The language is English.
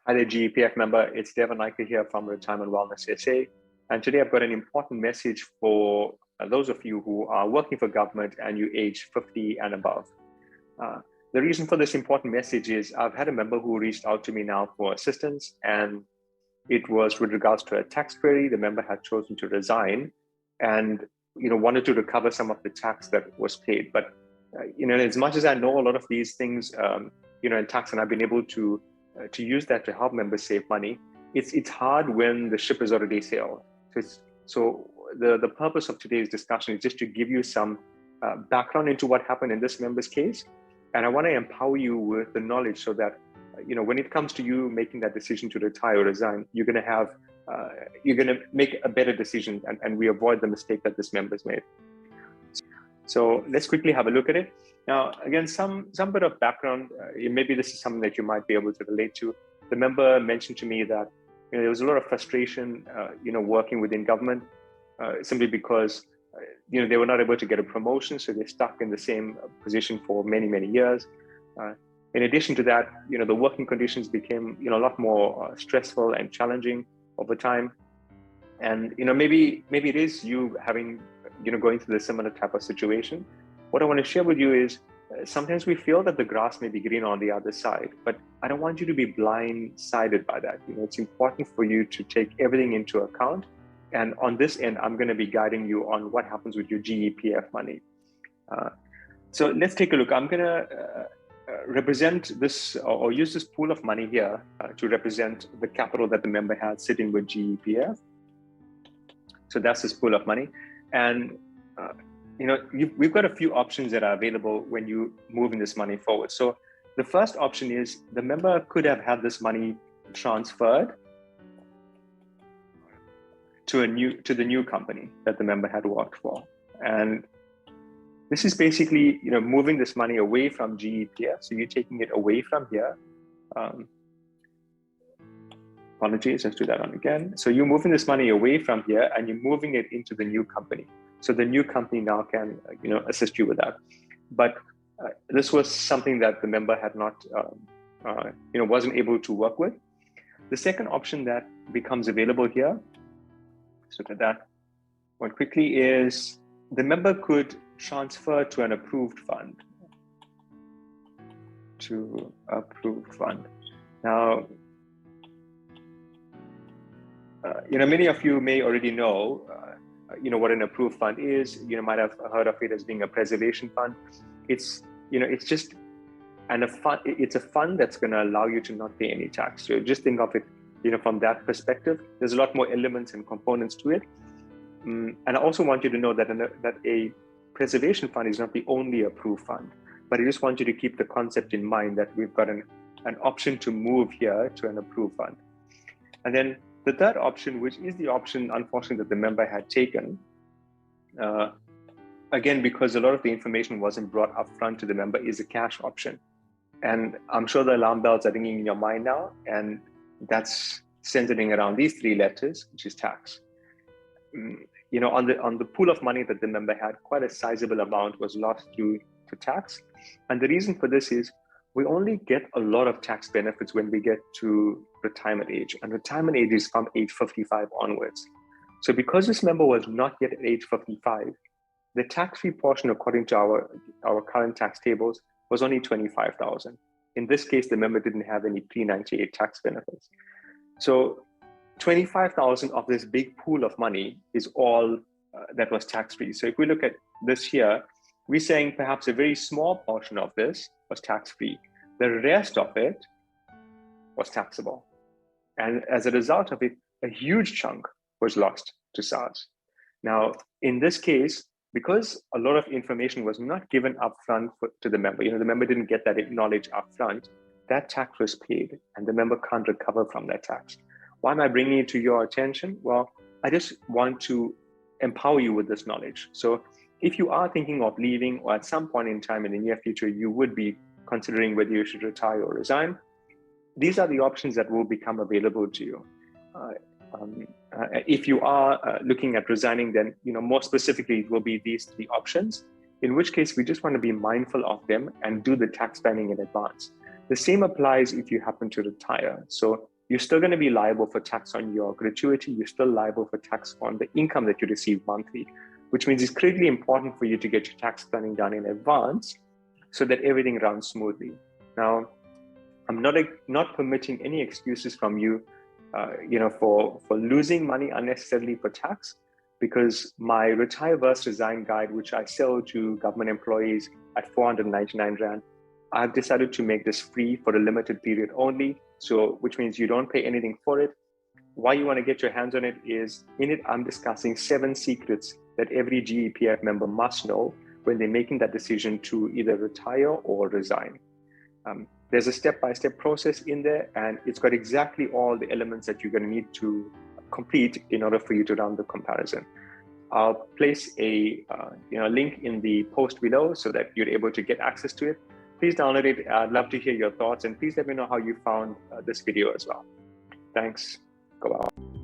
Hi there, GEPF member. It's Devon Naika here from Retirement Wellness SA. And today I've got an important message for those of you who are working for government and you age 50 and above. The reason for this important message is I've had a member who reached out to me now for assistance, and it was with regards to a tax query. The member had chosen to resign and wanted to recover some of the tax that was paid. But as much as I know a lot of these things, in tax, and I've been able to use that to help members save money, it's hard when the ship has already sailed. So the purpose of today's discussion is just to give you some background into what happened in this member's case, and I want to empower you with the knowledge so that when it comes to you making that decision to retire or resign, you're going to make a better decision, and we avoid the mistake that this member's made. So let's quickly have a look at it. Now, again, some bit of background. Maybe this is something that you might be able to relate to. The member mentioned to me that there was a lot of frustration, working within government, simply because they were not able to get a promotion, so they're stuck in the same position for many, many years. In addition to that, the working conditions became a lot more stressful and challenging over time. And maybe it is you having going through the similar type of situation. What I want to share with you is sometimes we feel that the grass may be green on the other side, but I don't want you to be blindsided by that. It's important for you to take everything into account. And on this end, I'm going to be guiding you on what happens with your GEPF money. So let's take a look. I'm going to represent this or use this pool of money here to represent the capital that the member had sitting with GEPF. So that's this pool of money. And we've got a few options that are available when you moving this money forward. So the first option is the member could have had this money transferred to the new company that the member had worked for. And this is basically moving this money away from GEPF. So you're taking it away from here. Apologies, let's do that one again. So you're moving this money away from here and you're moving it into the new company. So the new company now can, assist you with that. But this was something that the member had not, wasn't able to work with. The second option that becomes available here, let's look at that one quickly, is the member could transfer to an approved fund. Now, many of you may already know, what an approved fund is. You might have heard of it as being a preservation fund. It's just it's a fund that's going to allow you to not pay any tax. So just think of it, from that perspective. There's a lot more elements and components to it. And I also want you to know that a preservation fund is not the only approved fund, but I just want you to keep the concept in mind that we've got an option to move here to an approved fund. And then the third option, which is the option, unfortunately, that the member had taken, again, because a lot of the information wasn't brought up front to the member, is a cash option. And I'm sure the alarm bells are ringing in your mind now, and that's centering around these three letters, which is tax. On the pool of money that the member had, quite a sizable amount was lost due to tax. And the reason for this is we only get a lot of tax benefits when we get to retirement age, and retirement age is from age 55 onwards. So because this member was not yet at age 55, the tax-free portion, according to our current tax tables, was only 25,000. In this case, the member didn't have any pre-98 tax benefits. So 25,000 of this big pool of money is all that was tax-free. So if we look at this here, we're saying perhaps a very small portion of this was tax-free. The rest of it was taxable. And as a result of it, a huge chunk was lost to SARS. Now, in this case, because a lot of information was not given upfront to the member, the member didn't get that knowledge upfront, that tax was paid and the member can't recover from that tax. Why am I bringing it to your attention? Well, I just want to empower you with this knowledge. So if you are thinking of leaving, or at some point in time in the near future, you would be considering whether you should retire or resign, these are the options that will become available to you. If you are looking at resigning, then more specifically, it will be these three options, in which case we just want to be mindful of them and do the tax planning in advance. The same applies if you happen to retire. So you're still going to be liable for tax on your gratuity. You're still liable for tax on the income that you receive monthly, which means it's critically important for you to get your tax planning done in advance so that everything runs smoothly. Now, I'm not permitting any excuses from you, for losing money unnecessarily for tax, because my Retire vs. Resign guide, which I sell to government employees at 499 Rand, I've decided to make this free for a limited period only. So, which means you don't pay anything for it. Why you want to get your hands on it is, in it, I'm discussing 7 secrets that every GEPF member must know when they're making that decision to either retire or resign. There's a step-by-step process in there, and it's got exactly all the elements that you're going to need to complete in order for you to run the comparison. I'll place a link in the post below so that you're able to get access to it. Please download it. I'd love to hear your thoughts, and please let me know how you found this video as well. Thanks. Go out.